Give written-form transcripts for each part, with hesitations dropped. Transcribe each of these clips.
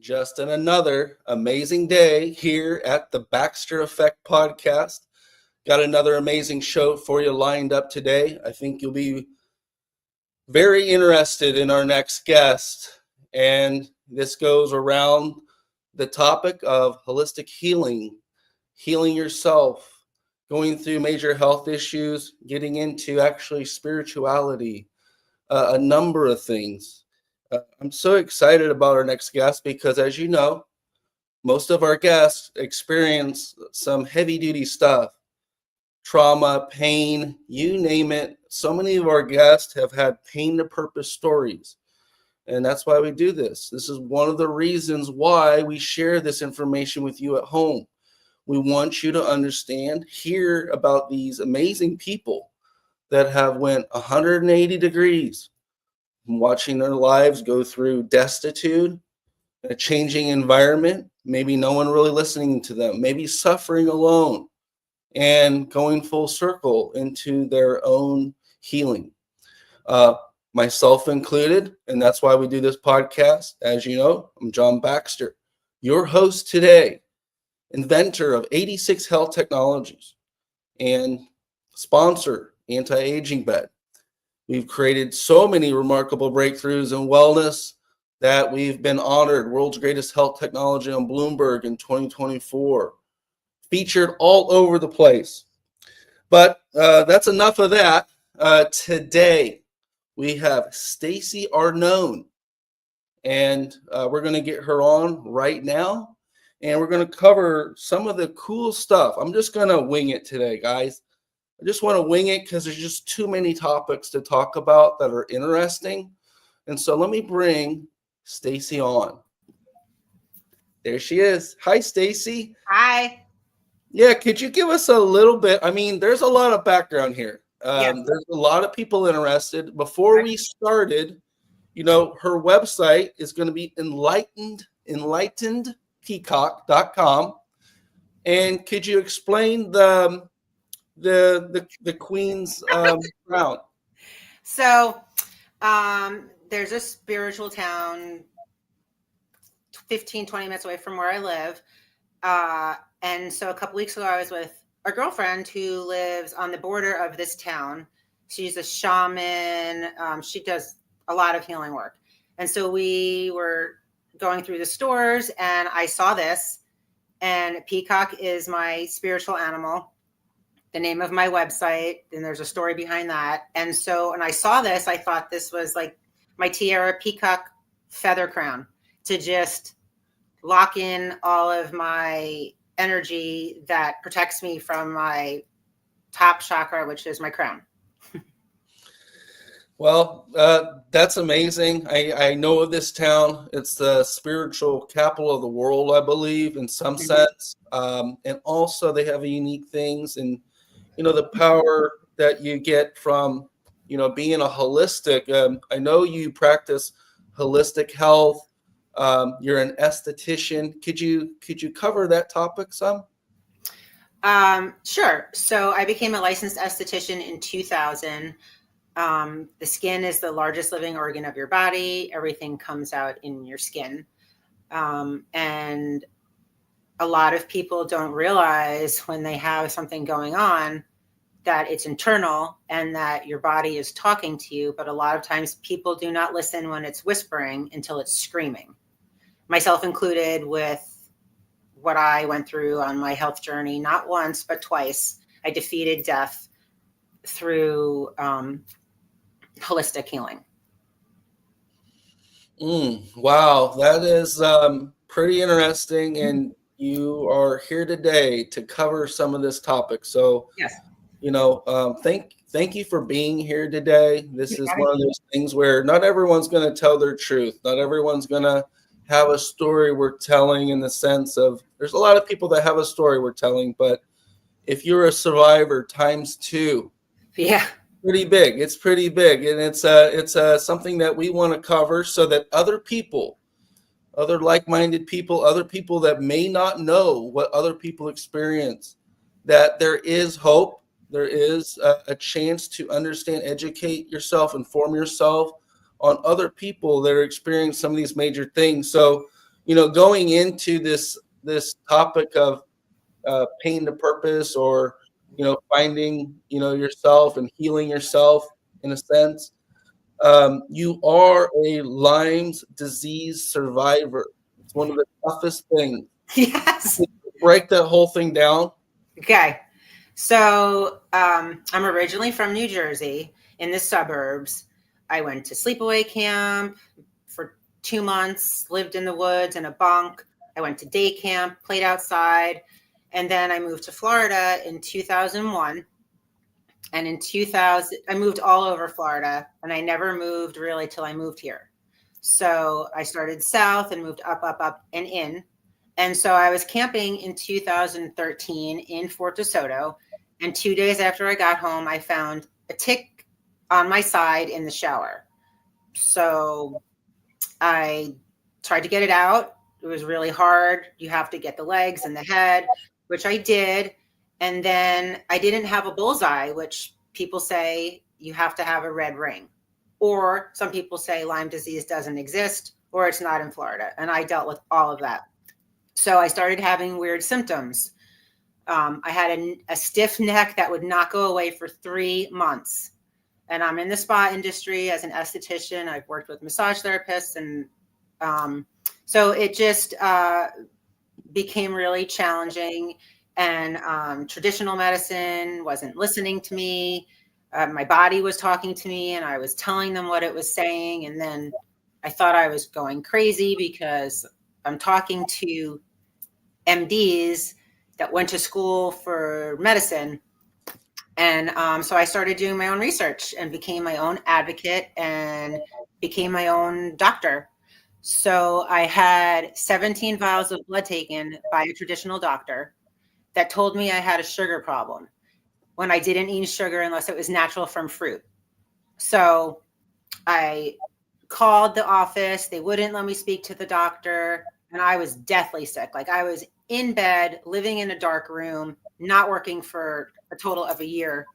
Just another amazing day here at the Baxter Effect podcast. Got another amazing show for you lined up today. I think you'll be very interested in our next guest. And this goes around the topic of holistic healing, healing yourself, going through major health issues, getting into actually spirituality, a number of things. I'm so excited about our next guest because, as you know, most of our guests experience some heavy duty stuff, trauma, pain, you name it. So many of our guests have had pain to purpose stories. And that's why we do this. This is one of the reasons why we share this information with you at home. We want you to understand, hear about these amazing people that have went 180 degrees, watching their lives go through destitute, a changing environment, maybe no one really listening to them, maybe suffering alone, and going full circle into their own healing. Myself included, and that's why we do this podcast. As you know, I'm John Baxter, your host today, inventor of 86 Health Technologies and sponsor Anti-Aging Bed. We've created so many remarkable breakthroughs in wellness that we've been honored World's Greatest Health Technology on Bloomberg in 2024, featured all over the place. But that's enough of that. Today, we have Stacey Arnone, and we're going to get her on right now, and we're going to cover some of the cool stuff. I'm just going to wing it today, guys. I just want to wing it because there's just too many topics to talk about that are interesting. And so let me bring Stacey on. There she is. Hi, Stacey. Hi. Yeah, could you give us a little bit? I mean, there's a lot of background here. There's a lot of people interested. Before we started, you know, her website is going to be enlightenedpeacock.com. And could you explain the Queen's crown? So there's a spiritual town 15, 20 minutes away from where I live. And so a couple weeks ago, I was with a girlfriend who lives on the border of this town. She's a shaman. She does a lot of healing work. And so we were going through the stores and I saw this, and peacock is my spiritual animal, the name of my website, and there's a story behind that. And so when I saw this, I thought this was like my tiara peacock feather crown to just lock in all of my energy that protects me from my top chakra, which is my crown. Well, that's amazing. I know of this town. It's the spiritual capital of the world, I believe, in some sense. And also they have unique things, and you know, the power that you get from, you know, being a holistic. I know you practice holistic health. You're an esthetician. Could you cover that topic some? Sure. So I became a licensed esthetician in 2000. The skin is the largest living organ of your body. Everything comes out in your skin. And a lot of people don't realize when they have something going on that it's internal and that your body is talking to you. But a lot of times people do not listen when it's whispering until it's screaming. Myself included, with what I went through on my health journey, not once, but twice. I defeated death through holistic healing. Wow, that is pretty interesting. And you are here today to cover some of this topic. So, yes, you know, thank you for being here today. This is one of those things where not everyone's going to tell their truth. Not everyone's going to have a story we're telling, in the sense of, there's a lot of people that have a story we're telling, but if you're a survivor times two, yeah, pretty big. It's pretty big, and it's something that we want to cover so that other people, other like-minded people, other people that may not know what other people experience, that there is hope, there is a chance to understand, educate yourself, inform yourself on other people that are experiencing some of these major things. So going into this topic of pain to purpose, or finding yourself and healing yourself in a sense. You are a Lyme's disease survivor. It's one of the toughest things. Yes. Break that whole thing down. Okay. So I'm originally from New Jersey, in the suburbs. I went to sleepaway camp for 2 months, lived in the woods in a bunk. I went to day camp, played outside, and then I moved to Florida in 2001. And in 2000, I moved all over Florida, and I never moved really till I moved here. So I started south and moved up, up, up, and in. And so I was camping in 2013 in Fort DeSoto. And 2 days after I got home, I found a tick on my side in the shower. So I tried to get it out. It was really hard. You have to get the legs and the head, which I did. And then I didn't have a bullseye, which people say you have to have a red ring. Or some people say Lyme disease doesn't exist, or it's not in Florida. And I dealt with all of that. So I started having weird symptoms. I had a stiff neck that would not go away for 3 months. And I'm in the spa industry as an esthetician. I've worked with massage therapists. And so it just became really challenging. And traditional medicine wasn't listening to me. My body was talking to me, and I was telling them what it was saying. And then I thought I was going crazy because I'm talking to MDs that went to school for medicine. And so I started doing my own research and became my own advocate and became my own doctor. So I had 17 vials of blood taken by a traditional doctor that told me I had a sugar problem when I didn't eat sugar unless it was natural from fruit. So I called the office. They wouldn't let me speak to the doctor. And I was deathly sick. Like, I was in bed, living in a dark room, not working for a total of a year.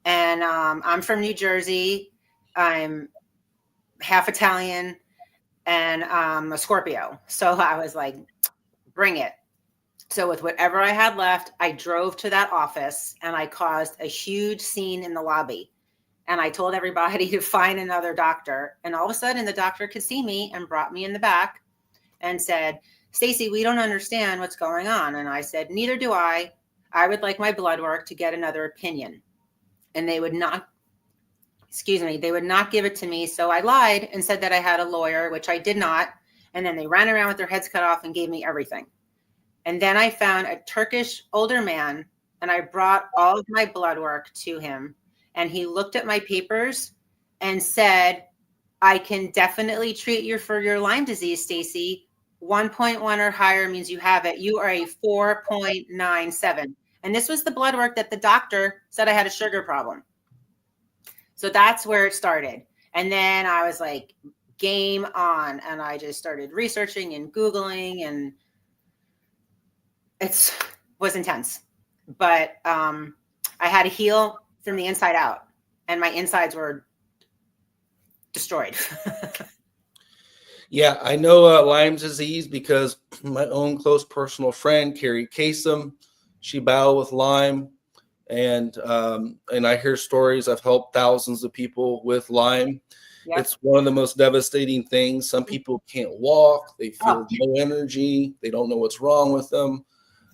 And I'm from New Jersey. I'm half Italian, and I'm a Scorpio. So I was like, bring it. So with whatever I had left, I drove to that office, and I caused a huge scene in the lobby. And I told everybody to find another doctor. And all of a sudden, the doctor could see me and brought me in the back and said, Stacey, we don't understand what's going on. And I said, neither do I. I would like my blood work to get another opinion. And they would not give it to me. So I lied and said that I had a lawyer, which I did not. And then they ran around with their heads cut off and gave me everything. And then I found a Turkish older man, and I brought all of my blood work to him. And he looked at my papers and said, I can definitely treat you for your Lyme disease, Stacey. 1.1 or higher means you have it. You are a 4.97. And this was the blood work that the doctor said I had a sugar problem. So that's where it started. And then I was like, game on. And I just started researching and Googling, and it was intense. But I had to heal from the inside out, and my insides were destroyed. Yeah, I know Lyme disease because my own close personal friend, Carrie Kasem, she battled with Lyme. And I hear stories. I've helped thousands of people with Lyme. Yep. It's one of the most devastating things. Some people can't walk. They feel no energy. They don't know what's wrong with them.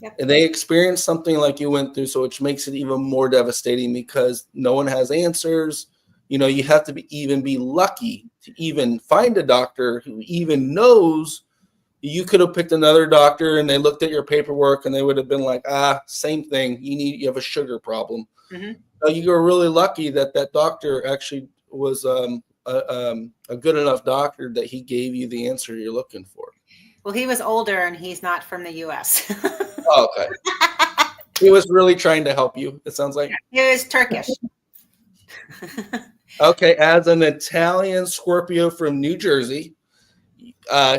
Yep. And they experience something like you went through, so which makes it even more devastating because no one has answers. You have to be lucky to even find a doctor who even knows. You could have picked another doctor, and they looked at your paperwork, and they would have been like, same thing. You have a sugar problem. Mm-hmm. You were really lucky that doctor actually was a good enough doctor that he gave you the answer you're looking for. Well, he was older, and he's not from the U.S. Oh, okay. He was really trying to help you, it sounds like. He was Turkish. Okay, as an Italian Scorpio from New Jersey,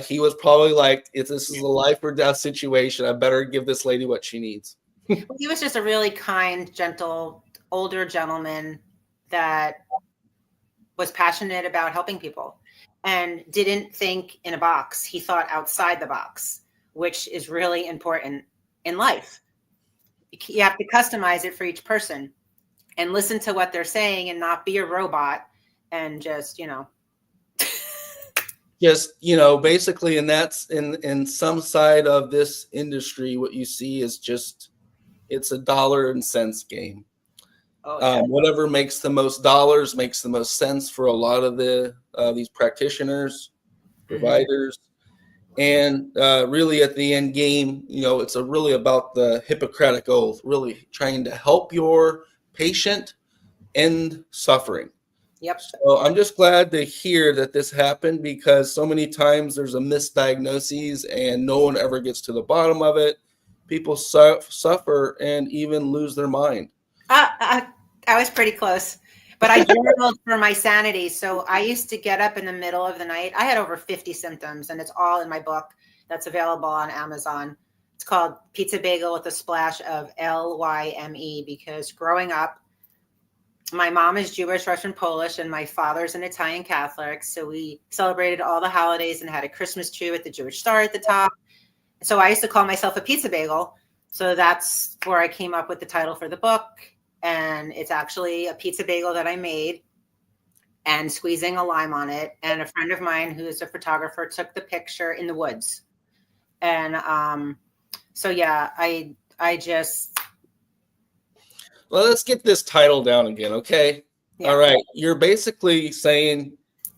he was probably like, if this is a life or death situation, I better give this lady what she needs. He was just a really kind, gentle, older gentleman that was passionate about helping people. and didn't think in a box. He thought outside the box, which is really important in life. You have to customize it for each person and listen to what they're saying and not be a robot and just, basically, and that's in some side of this industry, what you see is just, it's a dollar and cents game. Oh, yeah. Whatever makes the most dollars makes the most sense for a lot of these practitioners, providers. And really at the end game, it's really about the Hippocratic Oath, really trying to help your patient end suffering. Yep. So I'm just glad to hear that this happened, because so many times there's a misdiagnosis and no one ever gets to the bottom of it. People suffer and even lose their mind. I was pretty close, but I journaled for my sanity. So I used to get up in the middle of the night. I had over 50 symptoms, and it's all in my book that's available on Amazon. It's called Pizza Bagel with a Splash of Lyme, because growing up, my mom is Jewish, Russian, Polish, and my father's an Italian Catholic. So we celebrated all the holidays and had a Christmas tree with the Jewish star at the top. So I used to call myself a pizza bagel. So that's where I came up with the title for the book. And it's actually a pizza bagel that I made and squeezing a lime on it. And a friend of mine who's a photographer took the picture in the woods. And so, yeah, I just... Well, let's get this title down again, okay? Yeah. All right. You're basically saying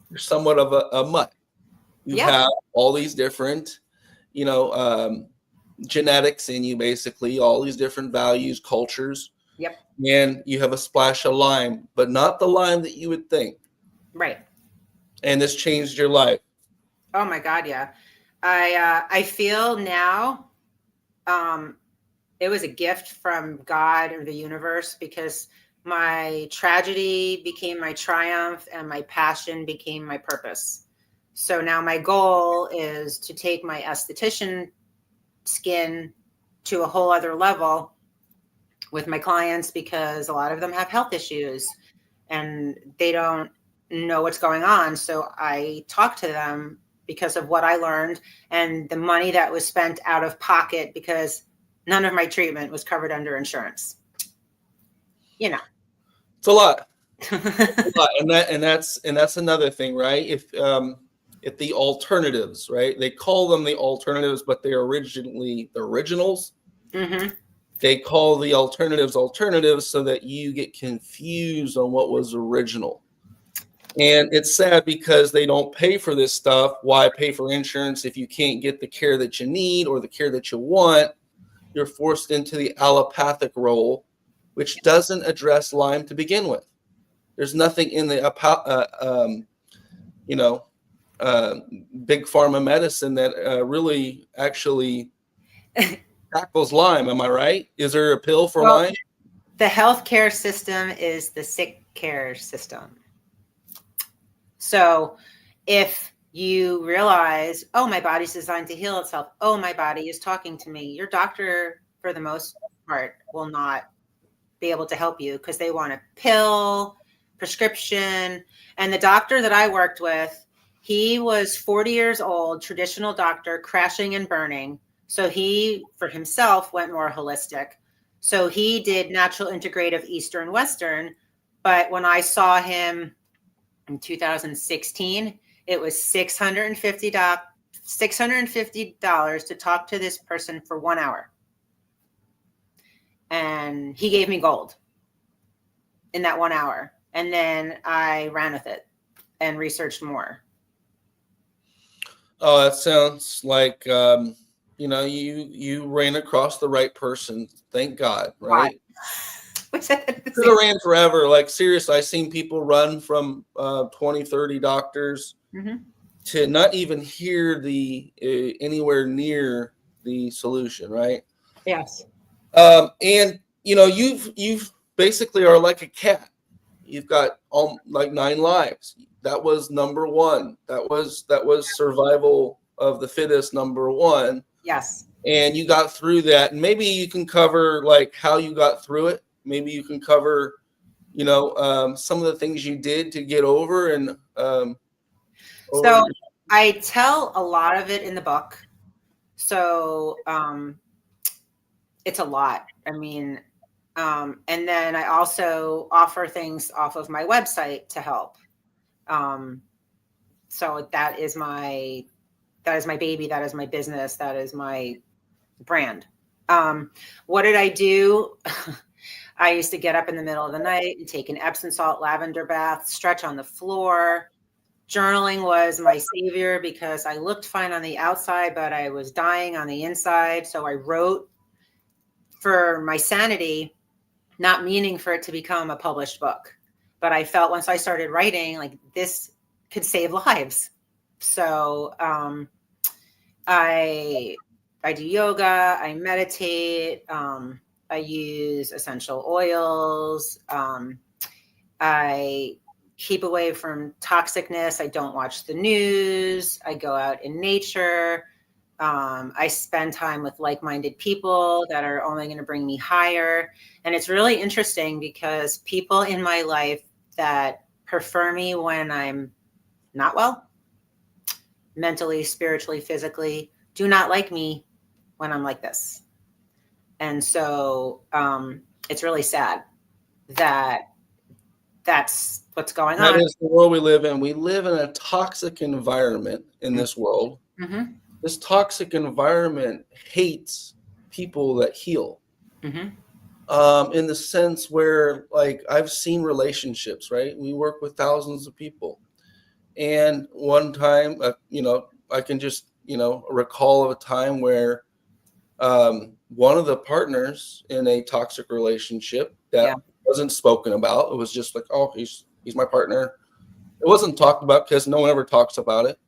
you're somewhat of a mutt. You have all these different, genetics in you, basically, all these different values, cultures. Yep. And you have a splash of Lyme, but not the Lyme that you would think. Right. And this changed your life. Oh my God, yeah. I feel now it was a gift from God or the universe, because my tragedy became my triumph and my passion became my purpose. So now my goal is to take my esthetician skin to a whole other level with my clients, because a lot of them have health issues and they don't know what's going on. So I talk to them because of what I learned and the money that was spent out of pocket, because none of my treatment was covered under insurance. It's a lot. It's a lot. And that's another thing, right? If the alternatives, right? They call them the alternatives, but they're originally the originals. Mm-hmm. They call the alternatives so that you get confused on what was original. And it's sad because they don't pay for this stuff. Why pay for insurance if you can't get the care that you need or the care that you want? You're forced into the allopathic role, which doesn't address Lyme to begin with. There's nothing in the big pharma medicine that really actually tackles Lyme. Am I right? Is there a pill for Lyme? The healthcare system is the sick care system. So if you realize, oh, my body's designed to heal itself. Oh, my body is talking to me. Your doctor, for the most part, will not be able to help you because they want a pill, prescription. And the doctor that I worked with, he was 40 years old, traditional doctor, crashing and burning. So he, for himself, went more holistic. So he did natural integrative Eastern Western. But when I saw him in 2016, it was $650 to talk to this person for 1 hour. And he gave me gold in that 1 hour. And then I ran with it and researched more. Oh, that sounds like, you ran across the right person. Thank God, right? Could have ran forever. Like, seriously, I've seen people run from 20, 30 doctors to not even hear anywhere near the solution, right? Yes. And you've basically are like a cat. You've got like 9 lives. That was number 1. That was survival of the fittest, number 1. Yes. And you got through that. And maybe you can cover like how you got through it. Maybe you can cover, some of the things you did to get over and So I tell a lot of it in the book. So it's a lot. I mean, and then I also offer things off of my website to help. So that is my baby. That is my business. That is my brand. What did I do? I used to get up in the middle of the night and take an Epsom salt lavender bath, stretch on the floor. Journaling was my savior because I looked fine on the outside, but I was dying on the inside. So I wrote for my sanity, not meaning for it to become a published book. But I felt once I started writing, like this could save lives. So I do yoga, I meditate, I use essential oils, I keep away from toxicness. I don't watch the news. I go out in nature. I spend time with like-minded people that are only going to bring me higher. And it's really interesting because people in my life that prefer me when I'm not well, mentally, spiritually, physically, do not like me when I'm like this. And so it's really sad that that's what's going on. That is the world we live in. We live in a toxic environment in this world. Mm-hmm. This toxic environment hates people that heal. Mm-hmm. In the sense where, like, I've seen relationships, right? We work with thousands of people. And one time, I can just, recall of a time where one of the partners in a toxic relationship that wasn't spoken about, it was just like, oh, he's my partner. It wasn't talked about because no one ever talks about it.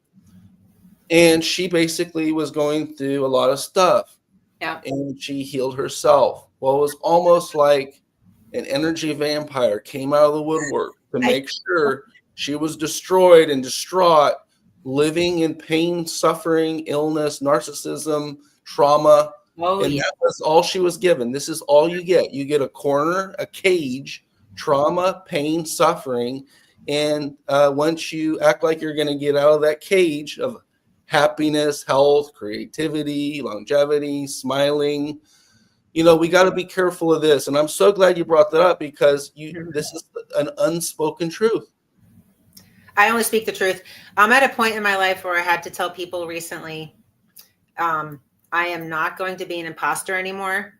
And she basically was going through a lot of stuff. Yeah. And she healed herself. Well, it was almost like an energy vampire came out of the woodwork to make sure she was destroyed and distraught, living in pain, suffering, illness, narcissism, trauma. That was all she was given. This is all you get. You get a corner, a cage, trauma, pain, suffering. And once you act like you're going to get out of that cage of happiness, health, creativity, longevity, smiling, we got to be careful of this. And I'm so glad you brought that up because this is an unspoken truth. I only speak the truth. I'm at a point in my life where I had to tell people recently, I am not going to be an imposter anymore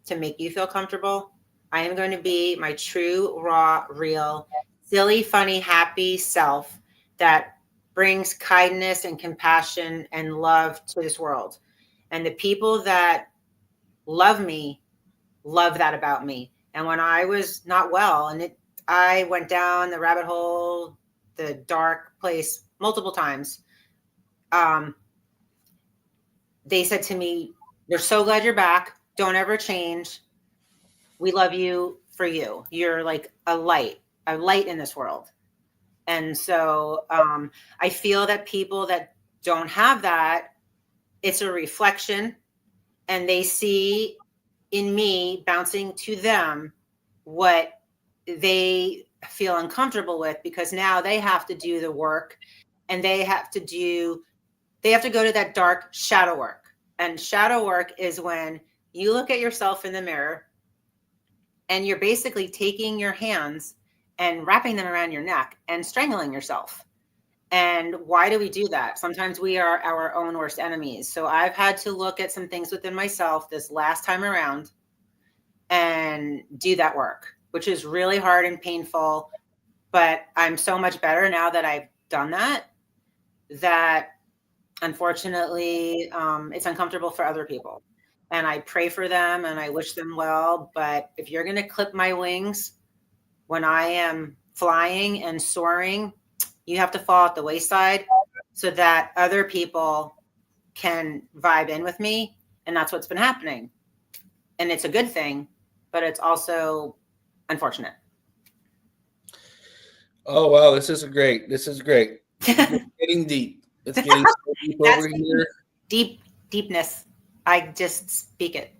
to make you feel comfortable. I am going to be my true, raw, real, silly, funny, happy self that brings kindness and compassion and love to this world. And the people that love me, love that about me. And when I was not well and I went down the rabbit hole, the dark place multiple times, they said to me, "We're so glad you're back. Don't ever change. We love you for you. You're like a light in this world." And so I feel that people that don't have that, it's a reflection and they see in me bouncing to them what they feel uncomfortable with, because now they have to do the work and they have to go to that dark shadow work. And shadow work is when you look at yourself in the mirror and you're basically taking your hands and wrapping them around your neck and strangling yourself. And why do we do that? Sometimes we are our own worst enemies. So I've had to look at some things within myself this last time around and do that work, which is really hard and painful. But I'm so much better now that I've done that unfortunately, it's uncomfortable for other people. And I pray for them and I wish them well. But if you're going to clip my wings when I am flying and soaring, you have to fall at the wayside so that other people can vibe in with me. And that's what's been happening. And it's a good thing, but it's also unfortunate. Oh, wow. This is great. It's getting deep. It's getting so deep over here. Deepness. I just speak it.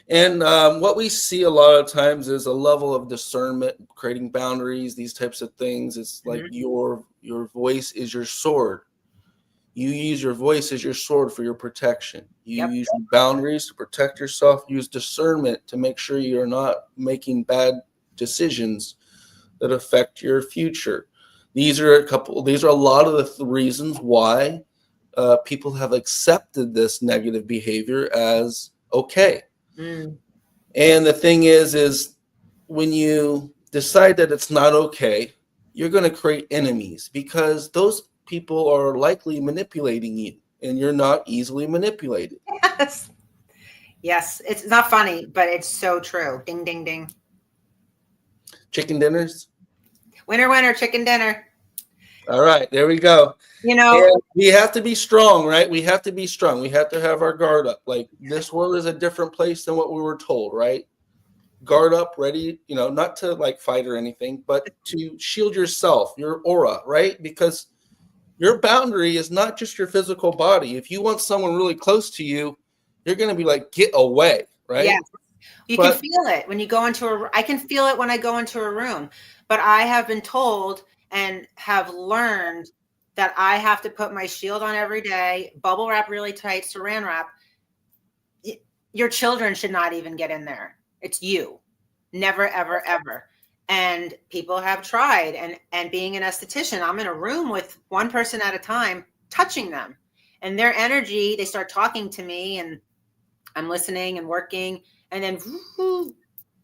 And what we see a lot of times is a level of discernment, creating boundaries, these types of things. It's like your voice is your sword. You use your voice as your sword for your protection. You use your boundaries to protect yourself. Use discernment to make sure you're not making bad decisions that affect your future. These are a lot of the reasons why people have accepted this negative behavior as okay. And the thing is when you decide that it's not okay, you're going to create enemies because those people are likely manipulating you, and you're not easily manipulated. Yes, it's not funny, but it's so true. Ding, ding, ding. Chicken dinners. Winner, winner, chicken dinner. All right, there we go. You know, and we have to be strong, right? We have to be strong. We have to have our guard up. Like, this world is a different place than what we were told, right? Guard up, ready, not to like fight or anything, but to shield yourself, your aura, right? Because your boundary is not just your physical body. If you want someone really close to you, you're going to be like, get away, right? Yes. You can feel it when you go into I can feel it when I go into a room, but I have been told and have learned that I have to put my shield on every day, bubble wrap really tight, saran wrap. Your children should not even get in there. It's you. Never, ever, ever. And people have tried. And being an esthetician, I'm in a room with one person at a time, touching them. And their energy, they start talking to me, and I'm listening and working. And then,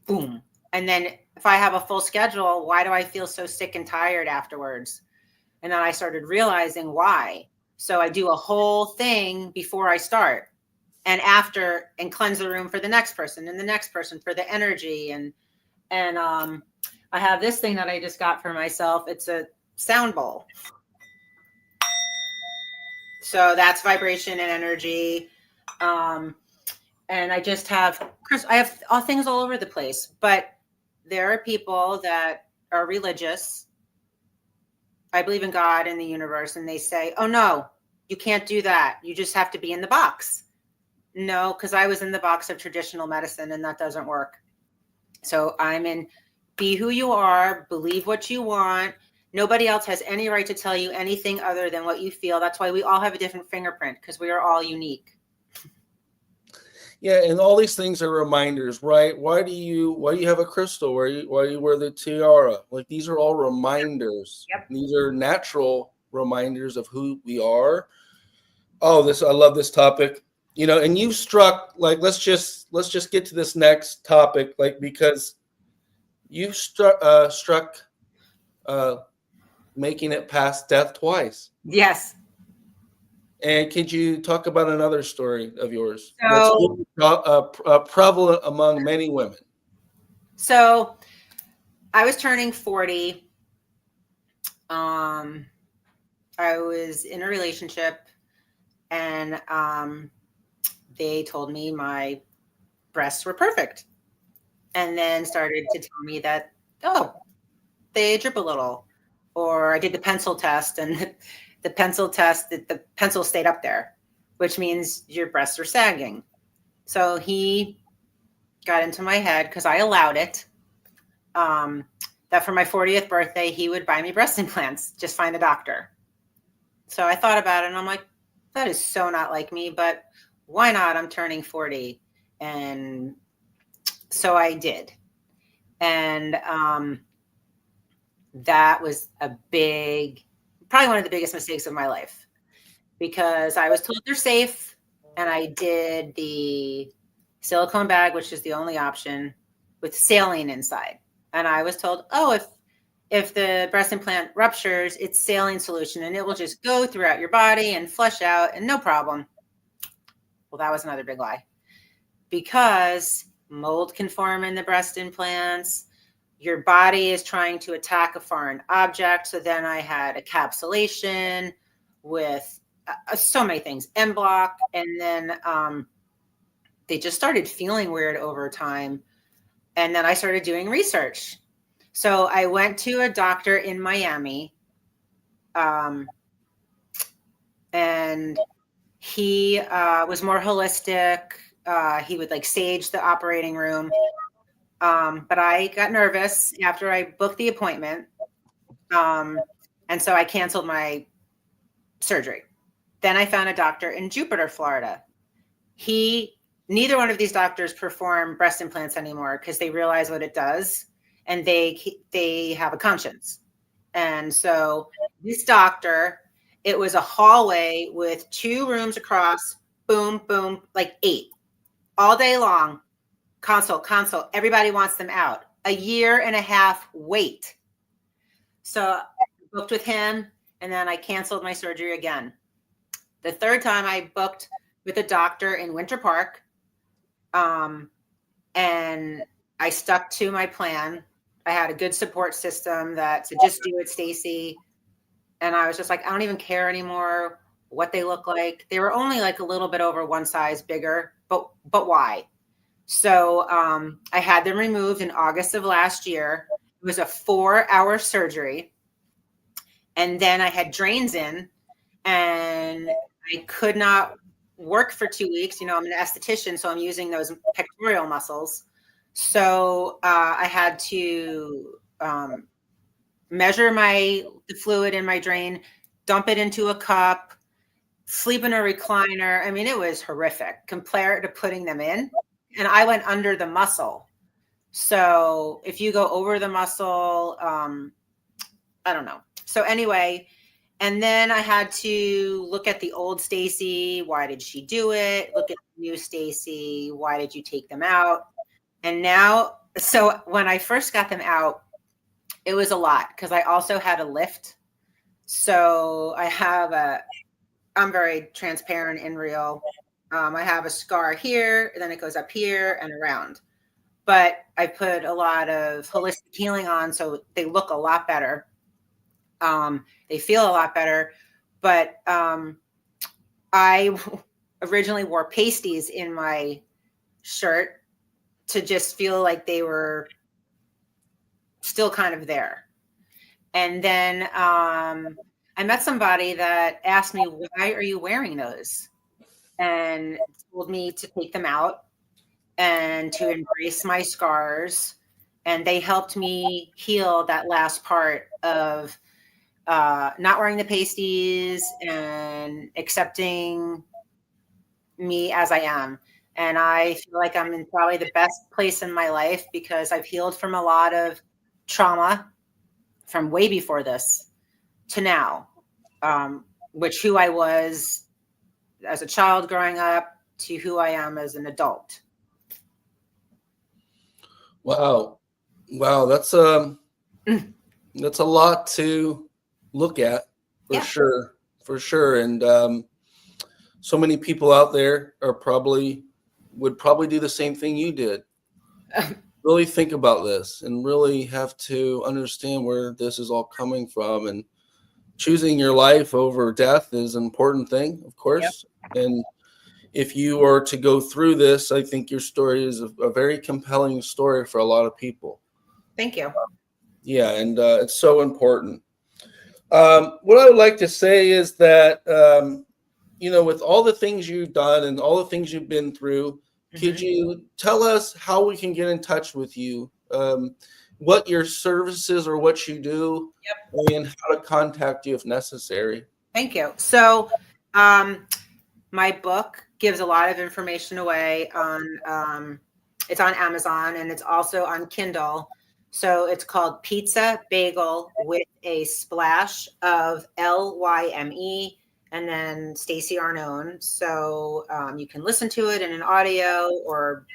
boom. And then if I have a full schedule, why do I feel so sick and tired afterwards? And then I started realizing why. So I do a whole thing before I start and after, and cleanse the room for the next person and the next person for the energy. And I have this thing that I just got for myself. It's a sound bowl. So that's vibration and energy. And I just have, I have all things all over the place, but there are people that are religious. I believe in God and the universe, and they say, oh no, you can't do that. You just have to be in the box. No, because I was in the box of traditional medicine, and that doesn't work. So I'm in, be who you are, believe what you want. Nobody else has any right to tell you anything other than what you feel. That's why we all have a different fingerprint, because we are all unique. Yeah, and all these things are reminders, right? Why do you have a crystal? Why do you wear the tiara? Like, these are all reminders. Yep. These are natural reminders of who we are. Oh, I love this topic. And you struck, like, let's just get to this next topic, like, because you struck making it past death twice. Yes. And could you talk about another story of yours So, that's prevalent among many women? So I was turning 40. I was in a relationship, and they told me my breasts were perfect, and then started to tell me that, oh, they drip a little. Or I did the pencil test, and the pencil stayed up there, which means your breasts are sagging. So he got into my head, because I allowed it, that for my 40th birthday, he would buy me breast implants. Just find a doctor. So I thought about it, and I'm like, that is so not like me, but why not? I'm turning 40. And so I did. And that was probably one of the biggest mistakes of my life, because I was told they're safe, and I did the silicone bag, which is the only option, with saline inside. And I was told, oh, if the breast implant ruptures, it's saline solution, and it will just go throughout your body and flush out, and no problem. Well, that was another big lie, because mold can form in the breast implants. Your body is trying to attack a foreign object. So then I had encapsulation with so many things, en bloc, and then they just started feeling weird over time. And then I started doing research. So I went to a doctor in Miami, and he was more holistic. He would like sage the operating room. But I got nervous after I booked the appointment. And so I canceled my surgery. Then I found a doctor in Jupiter, Florida. Neither one of these doctors perform breast implants anymore because they realize what it does, and they have a conscience. And so this doctor, it was a hallway with 2 rooms across, boom, boom, like 8 all day long. Consult. Everybody wants them out. A year and a half wait. So I booked with him, and then I canceled my surgery again. The third time I booked with a doctor in Winter Park, and I stuck to my plan. I had a good support system that said, just do it, Stacey. And I was just like, I don't even care anymore what they look like. They were only like a little bit over 1 size bigger, but why? So I had them removed in August of last year. It was a 4-hour surgery. And then I had drains in, and I could not work for 2 weeks. I'm an esthetician, so I'm using those pectoral muscles. So I had to measure the fluid in my drain, dump it into a cup, sleep in a recliner. I mean, it was horrific. Compare it to putting them in. And I went under the muscle. So if you go over the muscle, I don't know. So anyway, and then I had to look at the old Stacey. Why did she do it? Look at the new Stacey. Why did you take them out? And now, so when I first got them out, it was a lot because I also had a lift. So I'm very transparent and real. I have a scar here, and then it goes up here and around. But I put a lot of holistic healing on, so they look a lot better. They feel a lot better. But I originally wore pasties in my shirt to just feel like they were still kind of there. And then I met somebody that asked me, why are you wearing those? And told me to take them out and to embrace my scars. And they helped me heal that last part of not wearing the pasties and accepting me as I am. And I feel like I'm in probably the best place in my life because I've healed from a lot of trauma from way before this to now, which who I was as a child growing up to who I am as an adult. Wow. That's a lot to look at for sure. And so many people out there would probably do the same thing you did. Really think about this and really have to understand where this is all coming from, and choosing your life over death is an important thing, of course. Yep. And if you are to go through this, I think your story is a very compelling story for a lot of people. Thank you. Yeah, and it's so important. What I would like to say is that, with all the things you've done and all the things you've been through, could you tell us how we can get in touch with you? What your services or what you do, and how to contact you if necessary. Thank you. So my book gives a lot of information away on, it's on Amazon and it's also on Kindle. So it's called Pizza Bagel with a Splash of Lyme and then Stacey Arnone. So you can listen to it in an audio or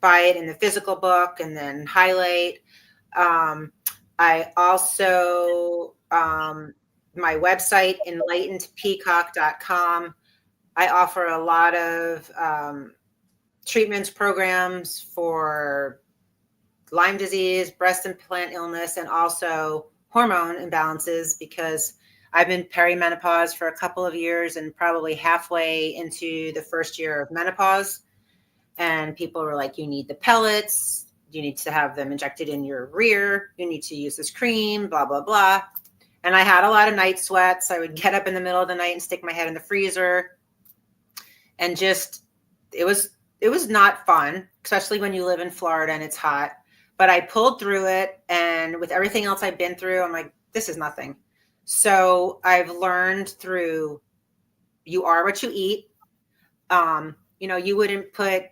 buy it in the physical book and then highlight. I also, my website, enlightenedpeacock.com, I offer a lot of treatments, programs for Lyme disease, breast implant illness, and also hormone imbalances because I've been perimenopause for a couple of years and probably halfway into the first year of menopause. And people were like, you need the pellets. You need to have them injected in your rear. You need to use this cream, blah, blah, blah. And I had a lot of night sweats. I would get up in the middle of the night and stick my head in the freezer. And it was it was not fun, especially when you live in Florida and it's hot. But I pulled through it, and with everything else I've been through, I'm like, this is nothing. So I've learned through, you are what you eat. You wouldn't put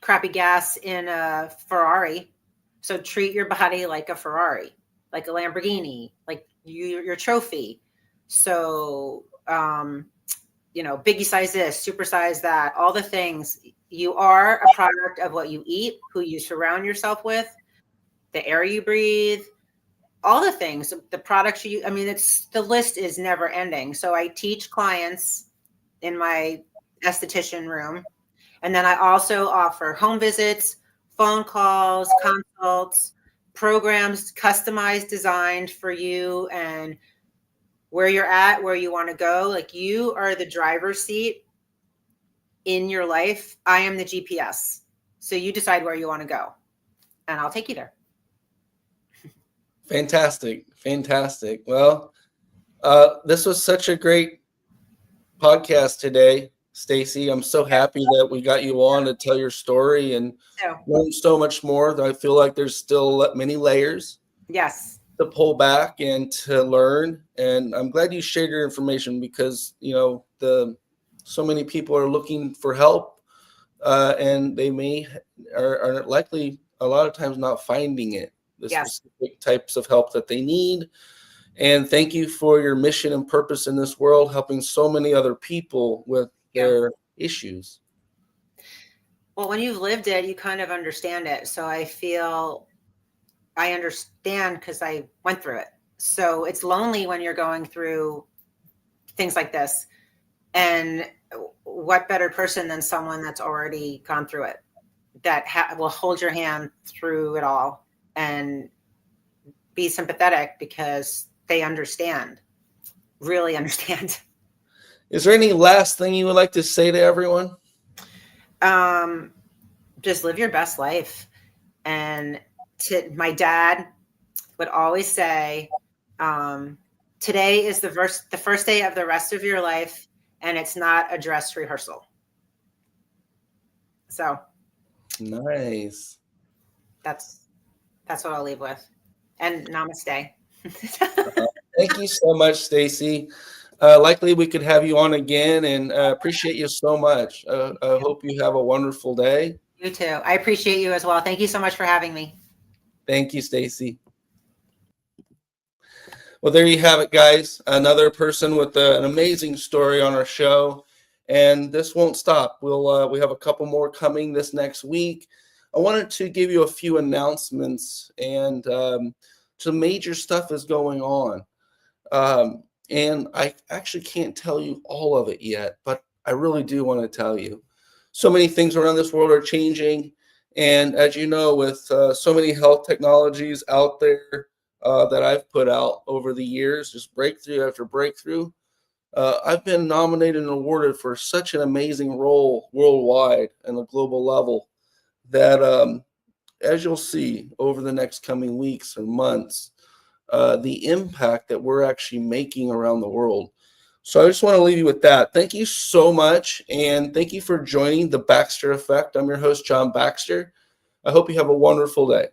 crappy gas in a Ferrari. So treat your body like a Ferrari, like a Lamborghini, like your trophy. So, biggie size this, super size that, all the things. You are a product of what you eat, who you surround yourself with, the air you breathe, all the things, the products the list is never ending. So I teach clients in my esthetician room. And then I also offer home visits, phone calls, consults, programs customized, designed for you and where you're at, where you want to go. Like, you are the driver's seat in your life. I am the GPS. So you decide where you want to go, and I'll take you there. Fantastic. Fantastic. Well, this was such a great podcast today, Stacey. I'm so happy that we got you on to tell your story and learn so much more. I feel like there's still many layers. Yes. To pull back and to learn. And I'm glad you shared your information, because, so many people are looking for help, and they are likely a lot of times not finding it, the specific types of help that they need. And thank you for your mission and purpose in this world, helping so many other people with their issues. Well, when you've lived it, you kind of understand it. So I feel I understand because I went through it. So it's lonely when you're going through things like this. And what better person than someone that's already gone through it, that will hold your hand through it all and be sympathetic, because they understand, really understand. Is there any last thing you would like to say to everyone? Just live your best life. And my dad would always say, today is the first day of the rest of your life, and it's not a dress rehearsal. So nice. That's what I'll leave with. And namaste. Thank you so much, Stacey. Likely we could have you on again, and appreciate you so much. I hope you have a wonderful day. You too. I appreciate you as well. Thank you so much for having me. Thank you, Stacey. Well, there you have it, guys. Another person with an amazing story on our show, and this won't stop. We have a couple more coming this next week. I wanted to give you a few announcements, and some major stuff is going on. And I actually can't tell you all of it yet, but I really do want to tell you. So many things around this world are changing. And as you know, with so many health technologies out there that I've put out over the years, just breakthrough after breakthrough, I've been nominated and awarded for such an amazing role worldwide and a global level that, as you'll see over the next coming weeks and months, the impact that we're actually making around the world. So I just want to leave you with that. Thank you so much. And thank you for joining the Baxter Effect. I'm your host, John Baxter. I hope you have a wonderful day.